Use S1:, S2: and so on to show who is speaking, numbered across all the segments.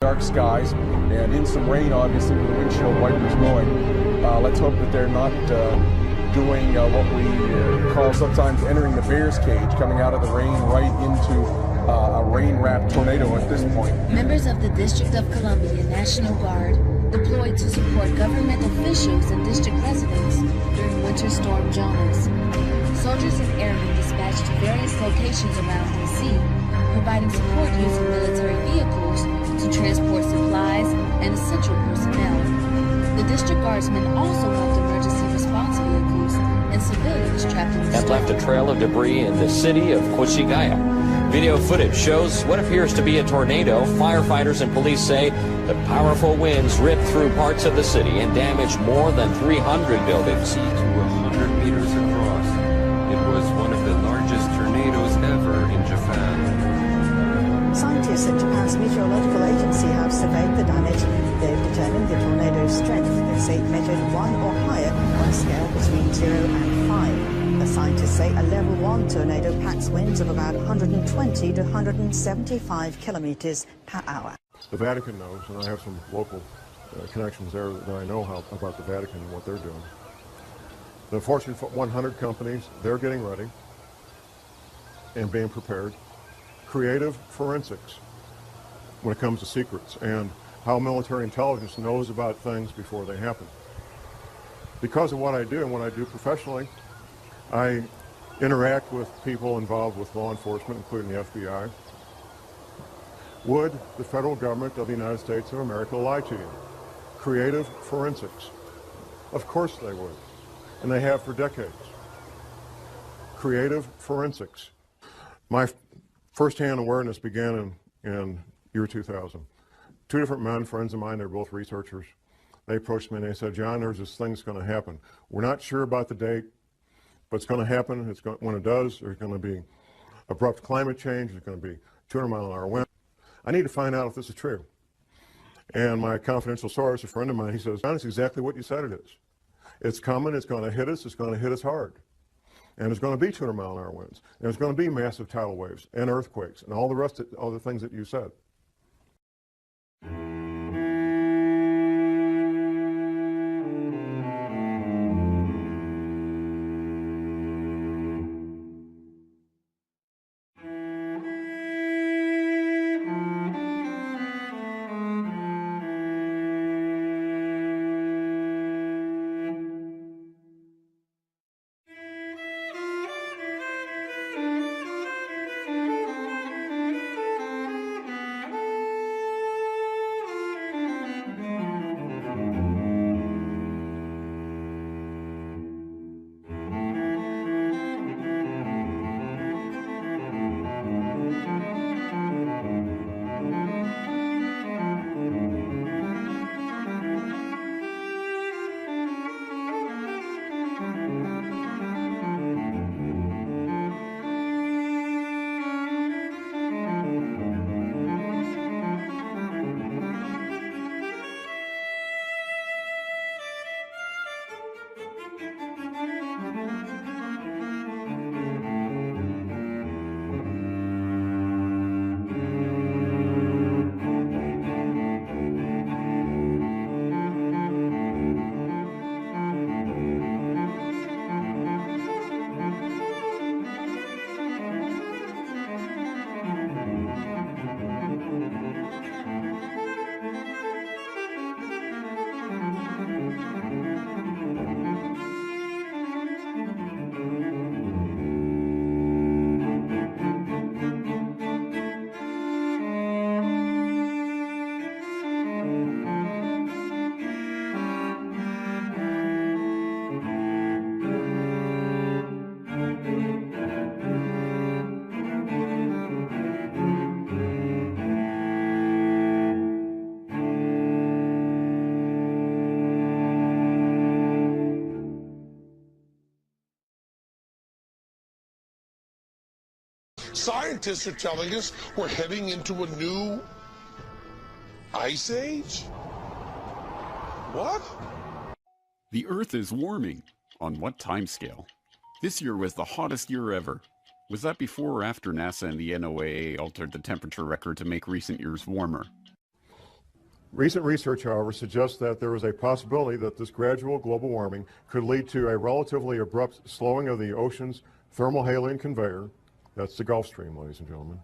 S1: Dark skies and in some rain, obviously, with the windshield wipers going. Let's hope that they're not doing what we call sometimes entering the bear's cage, coming out of the rain right into a rain-wrapped tornado at this point.
S2: Members of the District of Columbia National Guard deployed to support government officials and district residents during Winter Storm Jonas. Soldiers and airmen dispatched to various locations around D.C., providing support using military vehicles to transport supplies and essential personnel. The district guardsmen also helped emergency response vehicles and civilians trapped in the storm.
S3: And left a trail of debris in the city of Quishigaya. Video footage shows what appears to be a tornado. Firefighters and police say the powerful winds ripped through parts of the city and damaged more than 300 buildings.
S4: To 100 meters across, it was one of the largest tornadoes ever in Japan.
S5: Scientists at Japan's meteorological agency have surveyed the damage. They've determined the tornado's strength. They say it measured 1 or higher on a scale between 0 and 5. The scientists say a level 1 tornado packs winds of about 120 to 175 kilometers per hour.
S6: The Vatican knows, and I have some local connections there that I know about the Vatican and what they're doing. The Fortune 100 companies, they're getting ready and being prepared. Creative forensics when it comes to secrets and how military intelligence knows about things before they happen. Because of what I do and what I do professionally, I interact with people involved with law enforcement, including the FBI. Would the federal government of the United States of America lie to you? Creative forensics. Of course they would, and they have for decades. Creative forensics. My first-hand awareness began in year 2000. Two different men, friends of mine, they're both researchers. They approached me and they said, John, there's this thing that's going to happen. We're not sure about the date, but it's going to happen. When it does, there's going to be abrupt climate change. There's going to be 200-mile-an-hour wind. I need to find out if this is true. And my confidential source, a friend of mine, he says, John, it's exactly what you said it is. It's coming. It's going to hit us. It's going to hit us hard. And there's going to be 200-mile-an-hour winds. And there's going to be massive tidal waves and earthquakes and all the rest of all the things that you said.
S7: Scientists are telling us we're heading into a new ice age? What?
S8: The Earth is warming. On what timescale? This year was the hottest year ever. Was that before or after NASA and the NOAA altered the temperature record to make recent years warmer?
S6: Recent research, however, suggests that there is a possibility that this gradual global warming could lead to a relatively abrupt slowing of the ocean's thermohaline conveyor, that's the Gulf Stream, ladies and gentlemen,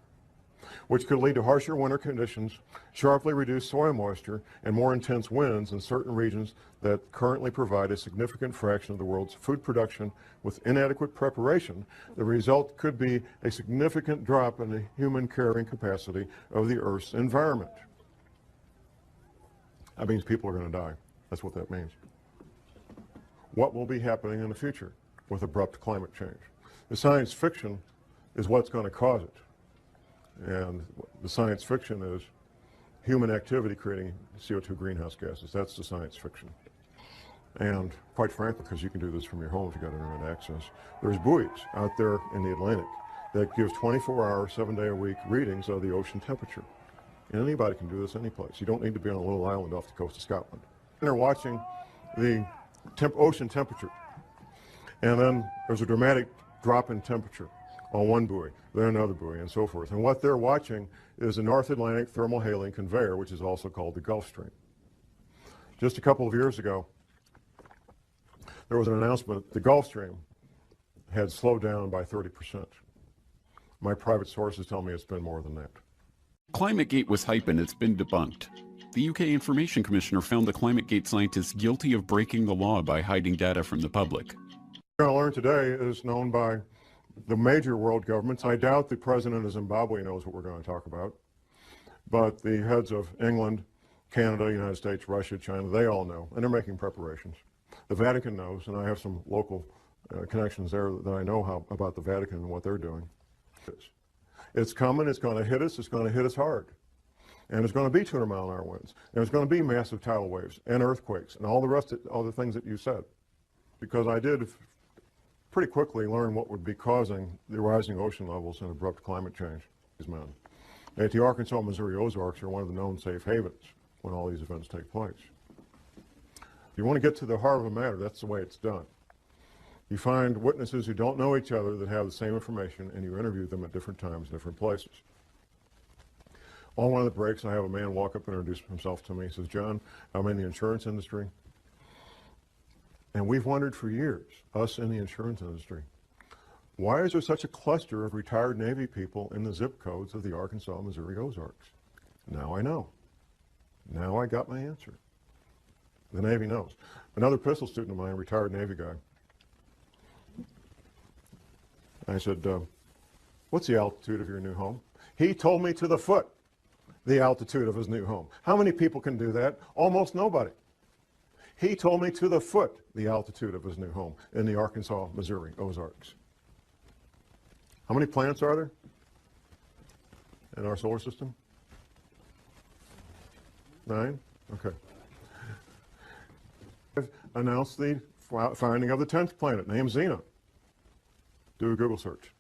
S6: which could lead to harsher winter conditions, sharply reduced soil moisture, and more intense winds in certain regions that currently provide a significant fraction of the world's food production. With inadequate preparation, the result could be a significant drop in the human carrying capacity of the Earth's environment. That means people are going to die. That's what that means. What will be happening in the future with abrupt climate change? The science fiction is what's going to cause it. And the science fiction is human activity creating CO2 greenhouse gases. That's the science fiction. And quite frankly, because you can do this from your home if you've got internet access, there's buoys out there in the Atlantic that gives 24-hour, 7-day-a-week readings of the ocean temperature. And anybody can do this any place. You don't need to be on a little island off the coast of Scotland. And they're watching the ocean temperature. And then there's a dramatic drop in temperature on one buoy, then another buoy, and so forth. And what they're watching is the North Atlantic thermohaline conveyor, which is also called the Gulf Stream. Just a couple of years ago, there was an announcement that the Gulf Stream had slowed down by 30%. My private sources tell me it's been more than that.
S8: ClimateGate was hype and it's been debunked. The UK Information Commissioner found the ClimateGate scientists guilty of breaking the law by hiding data from the public.
S6: What we're going to learn today is known by the major world governments. I doubt the president of Zimbabwe knows what we're going to talk about, but the heads of England, Canada, United States, Russia, China, they all know, and they're making preparations. The Vatican knows, and I have some local connections there that I know about the Vatican and what they're doing. It's coming, it's going to hit us hard. And there's going to be 200-mile-an-hour winds, and there's going to be massive tidal waves and earthquakes and all the rest of all the things that you said. Because I did pretty quickly learn what would be causing the rising ocean levels and abrupt climate change. These men at the Arkansas, Missouri Ozarks are one of the known safe havens when all these events take place. If you want to get to the heart of a matter, that's the way it's done. You find witnesses who don't know each other that have the same information, and you interview them at different times, different places. On one of the breaks, I have a man walk up and introduce himself to me. He says, "John, I'm in the insurance industry, and we've wondered for years, us in the insurance industry, why is there such a cluster of retired Navy people in the zip codes of the Arkansas, Missouri Ozarks? Now I know. Now I got my answer." The Navy knows. Another pistol student of mine, a retired Navy guy, I said, "What's the altitude of your new home?" He told me to the foot the altitude of his new home. How many people can do that? Almost nobody. He told me to the foot the altitude of his new home in the Arkansas, Missouri Ozarks. How many planets are there in our solar system? 9? Okay. I've announced the finding of the 10th planet, named Xena. Do a Google search.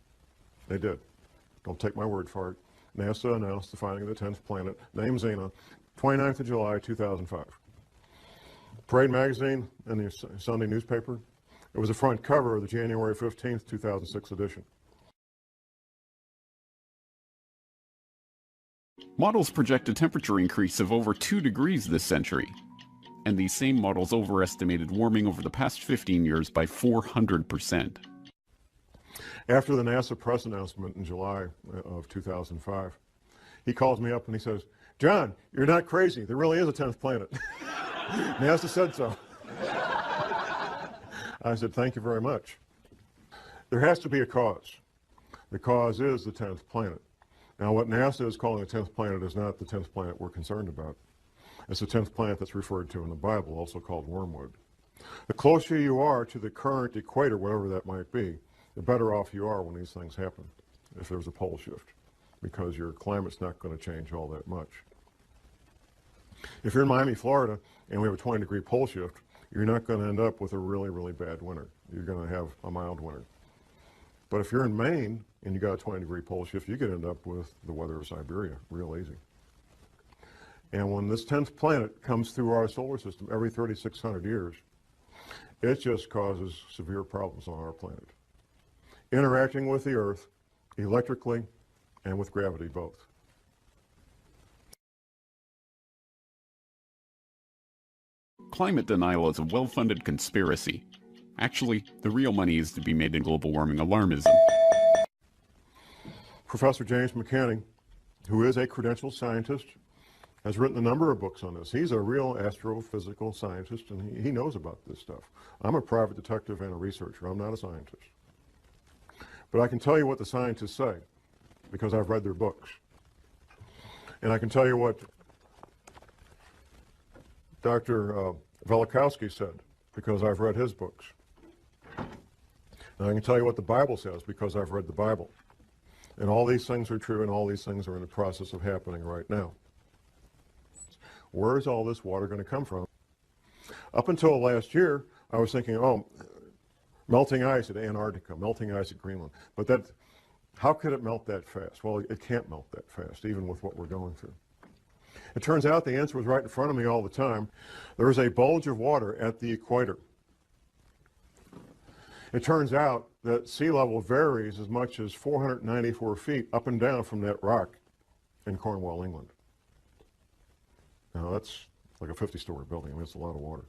S6: They did. Don't take my word for it. NASA announced the finding of the 10th planet, named Xena, 29th of July, 2005. Parade magazine and the Sunday newspaper. It was the front cover of the January 15th, 2006 edition.
S8: Models project a temperature increase of over 2 degrees this century. And these same models overestimated warming over the past 15 years by 400%.
S6: After the NASA press announcement in July of 2005, he calls me up and he says, "John, you're not crazy. There really is a 10th planet." NASA said so. I said, "Thank you very much." There has to be a cause. The cause is the 10th planet. Now, what NASA is calling the 10th planet is not the 10th planet we're concerned about. It's the 10th planet that's referred to in the Bible, also called wormwood. The closer you are to the current equator, whatever that might be, the better off you are when these things happen, if there's a pole shift, because your climate's not going to change all that much. If you're in Miami, Florida, and we have a 20-degree pole shift, you're not going to end up with a really, really bad winter. You're going to have a mild winter. But if you're in Maine and you got a 20-degree pole shift, you could end up with the weather of Siberia real easy. And when this 10th planet comes through our solar system every 3,600 years, it just causes severe problems on our planet, interacting with the Earth electrically and with gravity both.
S8: Climate denial is a well-funded conspiracy. Actually, the real money is to be made in global warming alarmism.
S6: Professor James McCanning, who is a credentialed scientist, has written a number of books on this. He's a real astrophysical scientist, and he knows about this stuff. I'm a private detective and a researcher. I'm not a scientist. But I can tell you what the scientists say, because I've read their books. And I can tell you what Dr. Velikovsky said, because I've read his books. And I can tell you what the Bible says, because I've read the Bible. And all these things are true, and all these things are in the process of happening right now. Where is all this water going to come from? Up until last year, I was thinking, oh, melting ice at Antarctica, melting ice at Greenland. But how could it melt that fast? Well, it can't melt that fast, even with what we're going through. It turns out the answer was right in front of me all the time. There is a bulge of water at the equator. It turns out that sea level varies as much as 494 feet up and down from that rock in Cornwall, England. Now that's like a 50-story building. I mean, it's a lot of water.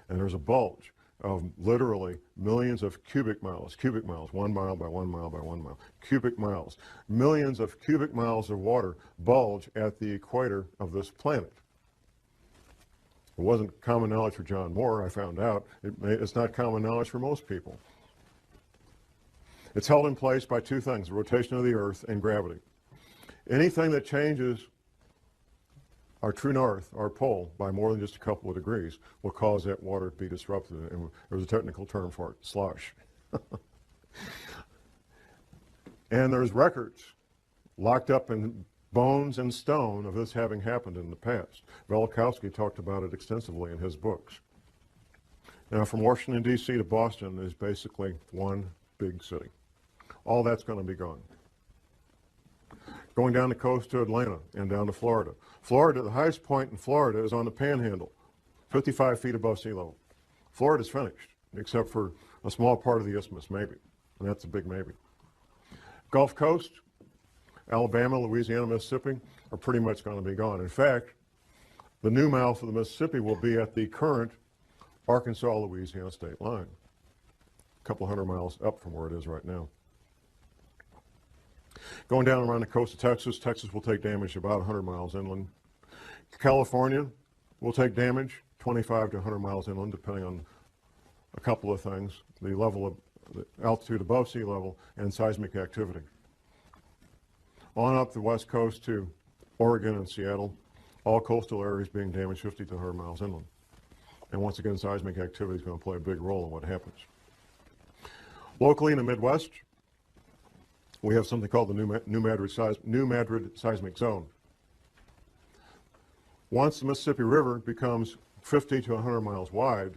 S6: And there's a bulge of literally millions of cubic miles, 1 mile by 1 mile by 1 mile, cubic miles, millions of cubic miles of water bulge at the equator of this planet. It wasn't common knowledge for John Moore, I found out. It's not common knowledge for most people. It's held in place by two things, the rotation of the Earth and gravity. Anything that changes our true north, our pole, by more than just a couple of degrees will cause that water to be disrupted. And there's a technical term for it, slosh. And there's records locked up in bones and stone of this having happened in the past. Velikovsky talked about it extensively in his books. Now, from Washington, D.C. to Boston is basically one big city. All that's going to be gone. Going down the coast to Atlanta and down to Florida. Florida, the highest point in Florida is on the Panhandle, 55 feet above sea level. Florida's finished, except for a small part of the isthmus, maybe. And that's a big maybe. Gulf Coast, Alabama, Louisiana, Mississippi are pretty much going to be gone. In fact, the new mouth of the Mississippi will be at the current Arkansas-Louisiana state line, a couple hundred miles up from where it is right now. Going down around the coast of Texas, Texas will take damage about 100 miles inland. California will take damage 25 to 100 miles inland, depending on a couple of things, the level of the altitude above sea level and seismic activity. On up the west coast to Oregon and Seattle, all coastal areas being damaged 50 to 100 miles inland. And once again, seismic activity is going to play a big role in what happens. Locally in the Midwest, we have something called the New Madrid seismic zone. Once the Mississippi River becomes 50 to 100 miles wide,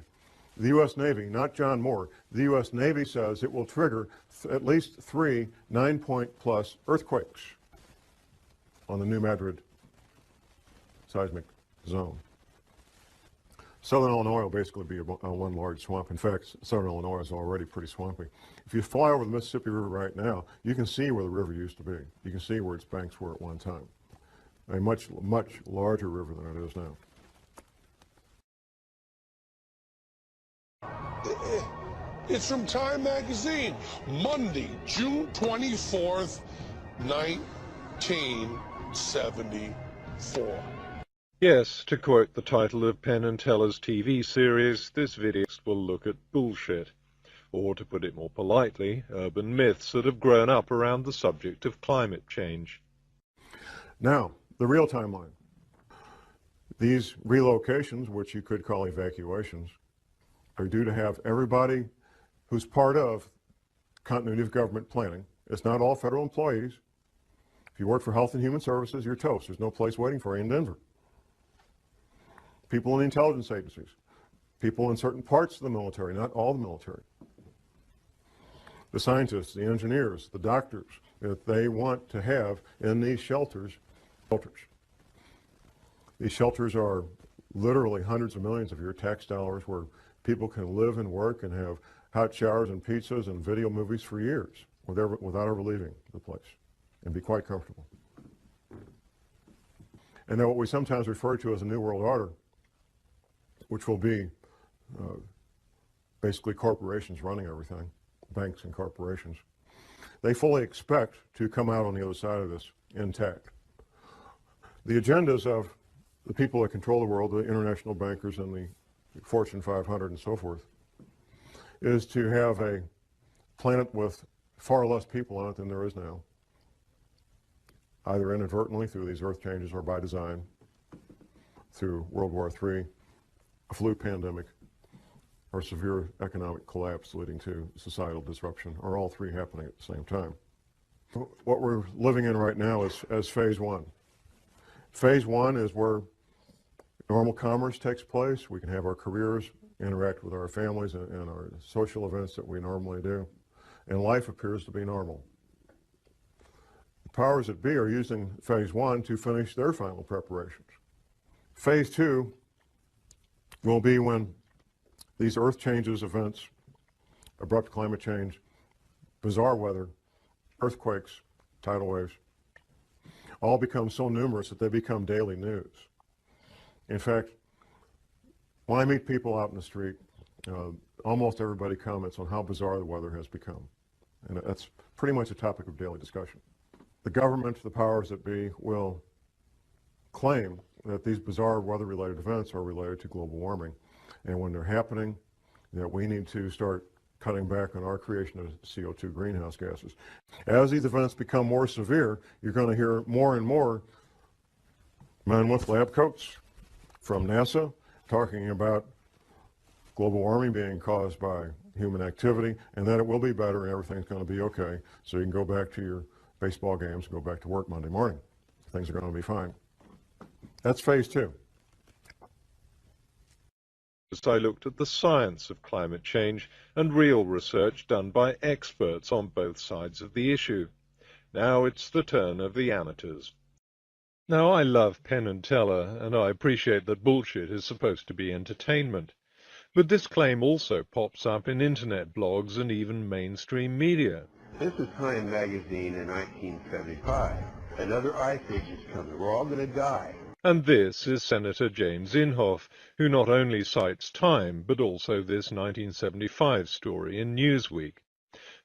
S6: the U.S. Navy, not John Moore, the U.S. Navy says it will trigger at least 3 9-point+ earthquakes on the New Madrid seismic zone. Southern Illinois will basically be one large swamp. In fact, Southern Illinois is already pretty swampy. If you fly over the Mississippi River right now, you can see where the river used to be. You can see where its banks were at one time. A much, much larger river than it is now.
S7: It's from Time Magazine, Monday, June 24th, 1974.
S9: Yes, to quote the title of Penn and Teller's TV series, this video will look at bullshit. Or, to put it more politely, urban myths that have grown up around the subject of climate change.
S6: Now, the real timeline. These relocations, which you could call evacuations, are due to have everybody who's part of continuity of government planning. It's not all federal employees. If you work for Health and Human Services, you're toast. There's no place waiting for you in Denver. People in the intelligence agencies, people in certain parts of the military, not all the military. The scientists, the engineers, the doctors that they want to have in these shelters. These shelters are literally hundreds of millions of your tax dollars where people can live and work and have hot showers and pizzas and video movies for years without ever leaving the place and be quite comfortable. And then what we sometimes refer to as a New World Order which will be basically corporations running everything, banks and corporations, they fully expect to come out on the other side of this intact. The agendas of the people that control the world, the international bankers and the Fortune 500 and so forth, is to have a planet with far less people on it than there is now, either inadvertently through these earth changes or by design, through World War III, a flu pandemic, or severe economic collapse leading to societal disruption, or all three happening at the same time. What we're living in right now is phase one. Phase one is where normal commerce takes place. We can have our careers, interact with our families and our social events that we normally do, and life appears to be normal. The powers that be are using phase one to finish their final preparations. Phase two will be when these earth changes events, abrupt climate change, bizarre weather, earthquakes, tidal waves, all become so numerous that they become daily news. In fact, when I meet people out in the street, almost everybody comments on how bizarre the weather has become. And that's pretty much a topic of daily discussion. The government, the powers that be, will claim that these bizarre weather-related events are related to global warming. And when they're happening, that we need to start cutting back on our creation of CO2 greenhouse gases. As these events become more severe, you're going to hear more and more men with lab coats from NASA talking about global warming being caused by human activity, and that it will be better and everything's going to be okay. So you can go back to your baseball games and go back to work Monday morning. Things are going to be fine. That's phase two.
S9: I looked at the science of climate change and real research done by experts on both sides of the issue. Now it's the turn of the amateurs. Now, I love Penn and Teller, and I appreciate that bullshit is supposed to be entertainment. But this claim also pops up in internet blogs and even mainstream media.
S10: This is Time magazine in 1975. Another ice age is coming. We're all going to die.
S9: And this is Senator James Inhofe, who not only cites Time, but also this 1975 story in Newsweek.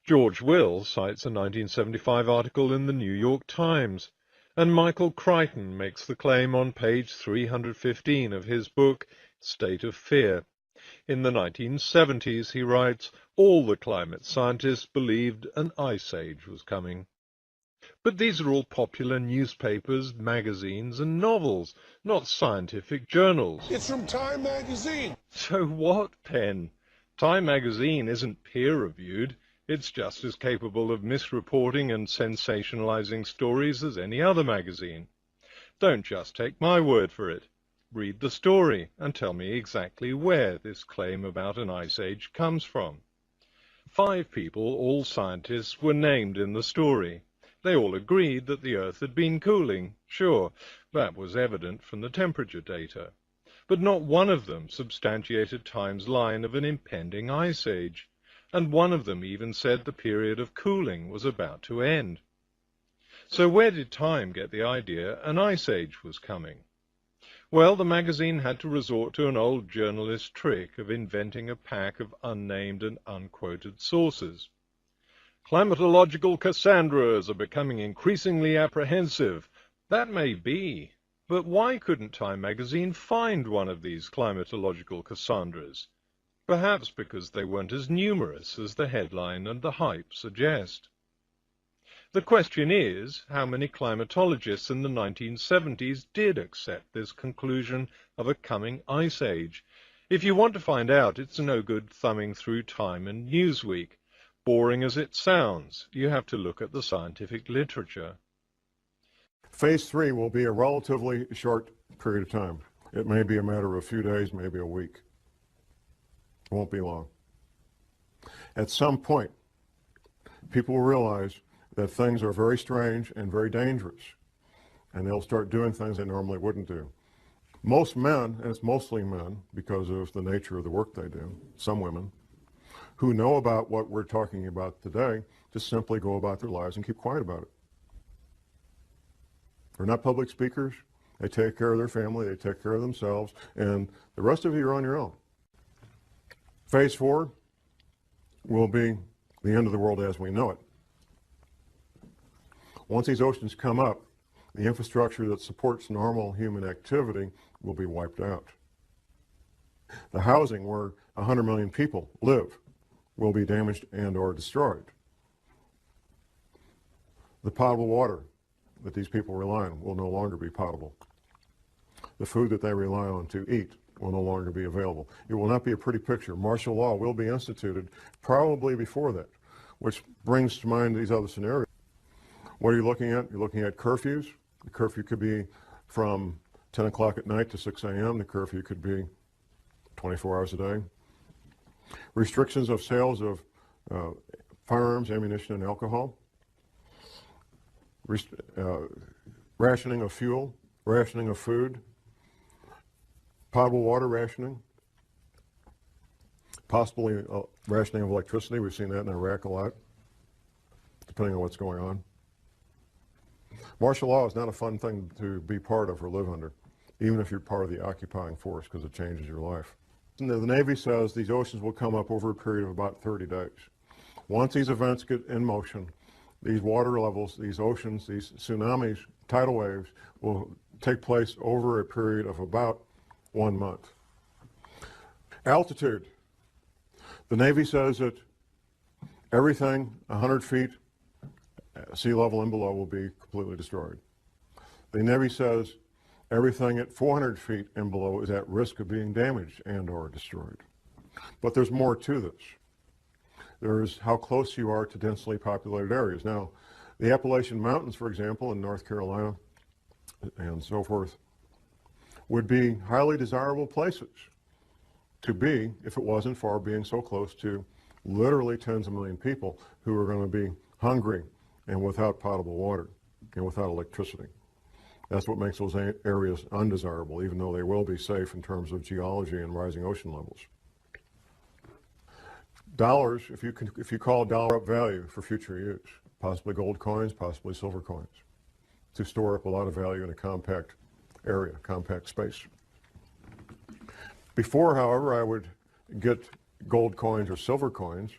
S9: George Will cites a 1975 article in the New York Times. And Michael Crichton makes the claim on page 315 of his book, State of Fear. In the 1970s, he writes, all the climate scientists believed an ice age was coming. But these are all popular newspapers, magazines, and novels, not scientific journals.
S7: It's from Time magazine.
S9: So what, Penn? Time magazine isn't peer-reviewed. It's just as capable of misreporting and sensationalizing stories as any other magazine. Don't just take my word for it. Read the story and tell me exactly where this claim about an ice age comes from. 5 people, all scientists, were named in the story. They all agreed that the Earth had been cooling. Sure, that was evident from the temperature data. But not one of them substantiated Time's line of an impending ice age. And one of them even said the period of cooling was about to end. So where did Time get the idea an ice age was coming? Well, the magazine had to resort to an old journalist trick of inventing a pack of unnamed and unquoted sources. Climatological Cassandras are becoming increasingly apprehensive. That may be, but why couldn't Time magazine find one of these climatological Cassandras? Perhaps because they weren't as numerous as the headline and the hype suggest. The question is, how many climatologists in the 1970s did accept this conclusion of a coming ice age? If you want to find out, it's no good thumbing through Time and Newsweek. Boring as it sounds, you have to look at the scientific literature.
S6: Phase 3 will be a relatively short period of time. It may be a matter of a few days, maybe a week. It won't be long. At some point, people will realize that things are very strange and very dangerous, and they'll start doing things they normally wouldn't do. Most men, and it's mostly men because of the nature of the work they do, some women, who know about what we're talking about today, just simply go about their lives and keep quiet about it. They're not public speakers, They take care of their family, they take care of themselves, and the rest of you are on your own. Phase 4 will be the end of the world as we know it. Once these oceans come up, the infrastructure that supports normal human activity will be wiped out. The housing where 100 million people live will be damaged and or destroyed. The potable water that these people rely on will no longer be potable. The food that they rely on to eat will no longer be available. It will not be a pretty picture. Martial law will be instituted probably before that, which brings to mind these other scenarios. What are you looking at? You're looking at curfews. The curfew could be from 10 o'clock at night to 6 a.m. The curfew could be 24 hours a day. Restrictions of sales of firearms, ammunition, and alcohol. Rationing of fuel, rationing of food, potable water rationing, possibly rationing of electricity. We've seen that in Iraq a lot, depending on what's going on. Martial law is not a fun thing to be part of or live under, even if you're part of the occupying force, because it changes your life. And the Navy says these oceans will come up over a period of about 30 days. Once these events get in motion, these water levels, these oceans, these tsunamis, tidal waves will take place over a period of about 1 month. Altitude. The Navy says that everything 100 feet sea level and below will be completely destroyed. The Navy says everything at 400 feet and below is at risk of being damaged and or destroyed. But there's more to this. There's how close you are to densely populated areas. Now, the Appalachian Mountains, for example, in North Carolina and so forth, would be highly desirable places to be if it wasn't for being so close to literally tens of million people who are going to be hungry and without potable water and without electricity. That's what makes those areas undesirable, even though they will be safe in terms of geology and rising ocean levels. Dollars, if you call a dollar up value for future use, possibly gold coins, possibly silver coins, to store up a lot of value in a compact area, compact space. Before, however, I would get gold coins or silver coins,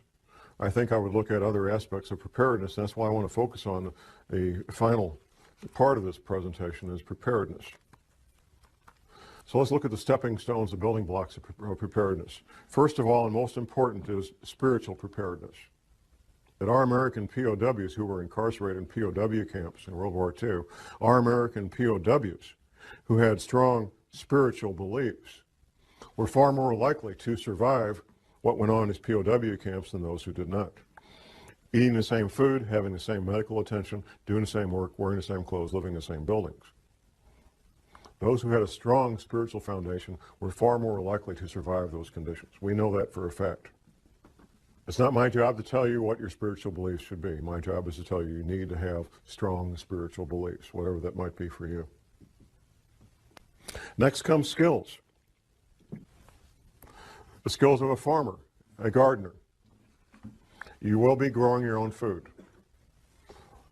S6: I think I would look at other aspects of preparedness. That's why I want to focus on the final part of this presentation is preparedness. So let's look at the stepping stones, the building blocks of preparedness. First of all, and most important, is spiritual preparedness. That our American POWs who were incarcerated in POW camps in World War II, our American POWs who had strong spiritual beliefs were far more likely to survive what went on in these POW camps than those who did not. Eating the same food, having the same medical attention, doing the same work, wearing the same clothes, living in the same buildings. Those who had a strong spiritual foundation were far more likely to survive those conditions. We know that for a fact. It's not my job to tell you what your spiritual beliefs should be. My job is to tell you you need to have strong spiritual beliefs, whatever that might be for you. Next comes skills. The skills of a farmer, a gardener. You will be growing your own food.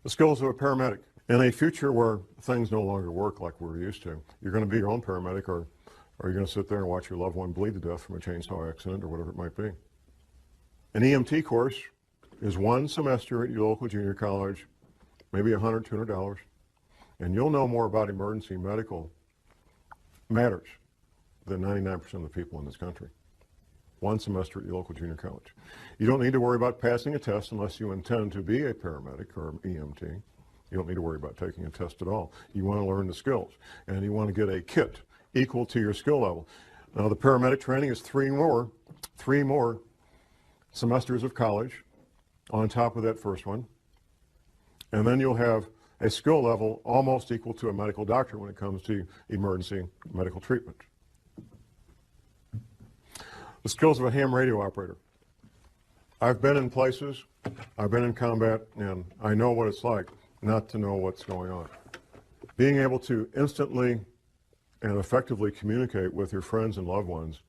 S6: The skills of a paramedic. In a future where things no longer work like we're used to, you're going to be your own paramedic, or you're going to sit there and watch your loved one bleed to death from a chainsaw accident or whatever it might be. An EMT course is 1 semester at your local junior college, maybe $100, $200, and you'll know more about emergency medical matters than 99% of the people in this country. 1 semester at your local junior college. You don't need to worry about passing a test unless you intend to be a paramedic or an EMT. You don't need to worry about taking a test at all. You want to learn the skills, and you want to get a kit equal to your skill level. Now, the paramedic training is 3 more semesters of college on top of that first one, and then you'll have a skill level almost equal to a medical doctor when it comes to emergency medical treatment. The skills of a ham radio operator. I've been in places, I've been in combat, and I know what it's like not to know what's going on. Being able to instantly and effectively communicate with your friends and loved ones,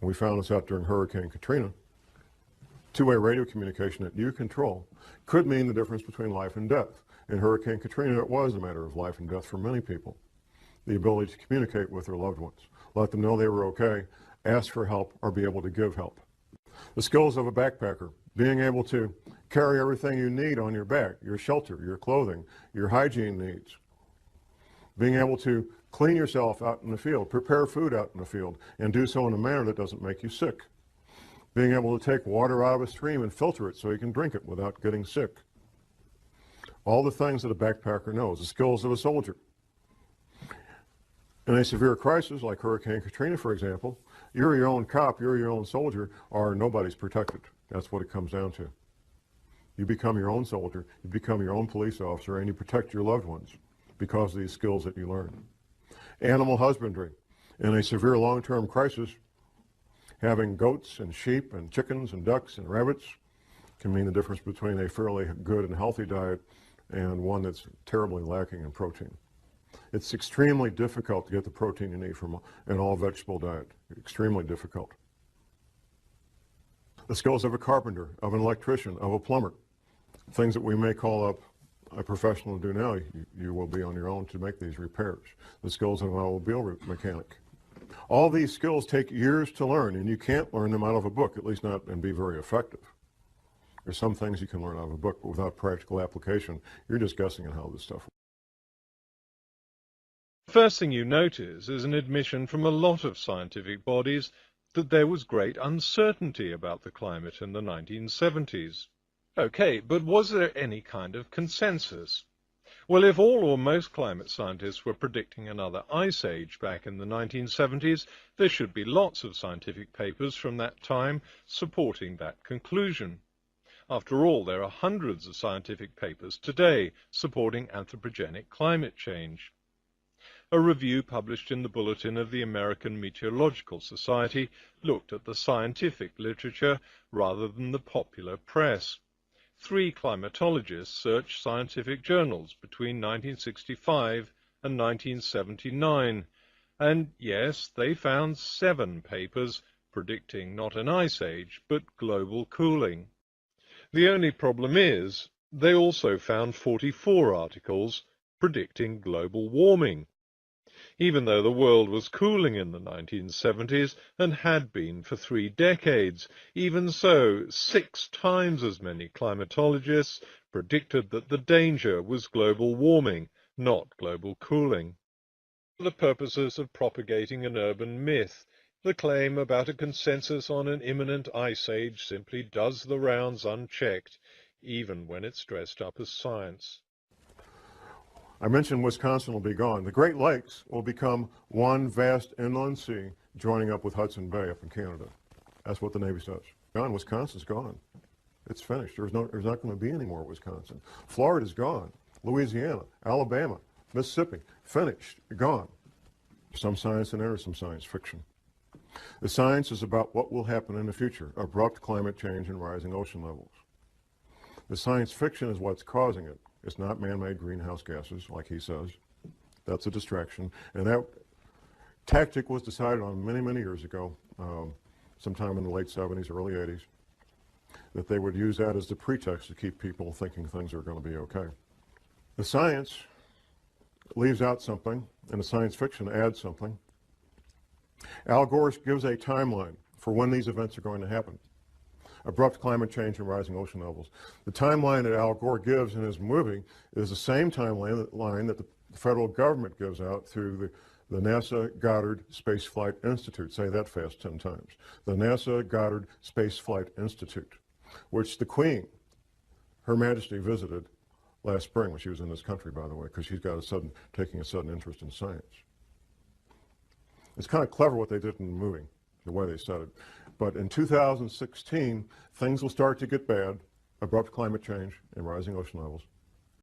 S6: and we found this out during Hurricane Katrina, two-way radio communication that you control could mean the difference between life and death. In Hurricane Katrina, it was a matter of life and death for many people. the ability to communicate with their loved ones, let them know they were okay, ask for help, or be able to give help. The skills of a backpacker, being able to carry everything you need on your back, your shelter, your clothing, your hygiene needs. Being able to clean yourself out in the field, prepare food out in the field, and do so in a manner that doesn't make you sick. Being able to take water out of a stream and filter it so you can drink it without getting sick. All the things that a backpacker knows, the skills of a soldier. In a severe crisis, like Hurricane Katrina, for example, you're your own cop, you're your own soldier, or nobody's protected. That's what it comes down to. You become your own soldier, you become your own police officer, and you protect your loved ones because of these skills that you learn. Animal husbandry. In a severe long-term crisis, having goats and sheep and chickens and ducks and rabbits can mean the difference between a fairly good and healthy diet and one that's terribly lacking in protein. It's extremely difficult to get the protein you need from an all-vegetable diet. Extremely difficult. The skills of a carpenter, of an electrician, of a plumber, things that we may call up a professional to do now, you will be on your own to make these repairs. The skills of an automobile mechanic. All these skills take years to learn, and you can't learn them out of a book, at least not and be very effective. There's some things you can learn out of a book, but without practical application, you're just guessing at how this stuff works.
S9: First thing you notice is an admission from a lot of scientific bodies that there was great uncertainty about the climate in the 1970s. Okay, but was there any kind of consensus? Well, if all or most climate scientists were predicting another ice age back in the 1970s, there should be lots of scientific papers from that time supporting that conclusion. After all, there are hundreds of scientific papers today supporting anthropogenic climate change. A review published in the Bulletin of the American Meteorological Society looked at the scientific literature rather than the popular press. 3 climatologists searched scientific journals between 1965 and 1979, and yes, they found 7 papers predicting not an ice age, but global cooling. The only problem is, they also found 44 articles predicting global warming. Even though the world was cooling in the 1970s and had been for 3 decades, even so, 6 times as many climatologists predicted that the danger was global warming, not global cooling. For the purposes of propagating an urban myth, the claim about a consensus on an imminent ice age simply does the rounds unchecked, even when it's dressed up as science.
S6: I mentioned Wisconsin will be gone. The Great Lakes will become one vast inland sea joining up with Hudson Bay up in Canada. That's what the Navy says. Gone. Wisconsin's gone. It's finished. There's not going to be any more Wisconsin. Florida's gone. Louisiana, Alabama, Mississippi, finished, gone. Some science in there, some science fiction. The science is about what will happen in the future, abrupt climate change and rising ocean levels. The science fiction is what's causing it. It's not man-made greenhouse gases, like he says. That's a distraction. And that tactic was decided on many, many years ago, sometime in the late 70s, early 80s, that they would use that as the pretext to keep people thinking things are going to be okay. The science leaves out something, and the science fiction adds something. Al Gore gives a timeline for when these events are going to happen. Abrupt climate change and rising ocean levels. The timeline that Al Gore gives in his movie is the same timeline that the federal government gives out through the NASA Goddard Space Flight Institute. Say that fast 10 times. The NASA Goddard Space Flight Institute, which the Queen, Her Majesty, visited last spring when she was in this country, by the way, because she's got taking a sudden interest in science. It's kind of clever what they did in the movie, the way they said it. But in 2016, things will start to get bad, abrupt climate change and rising ocean levels.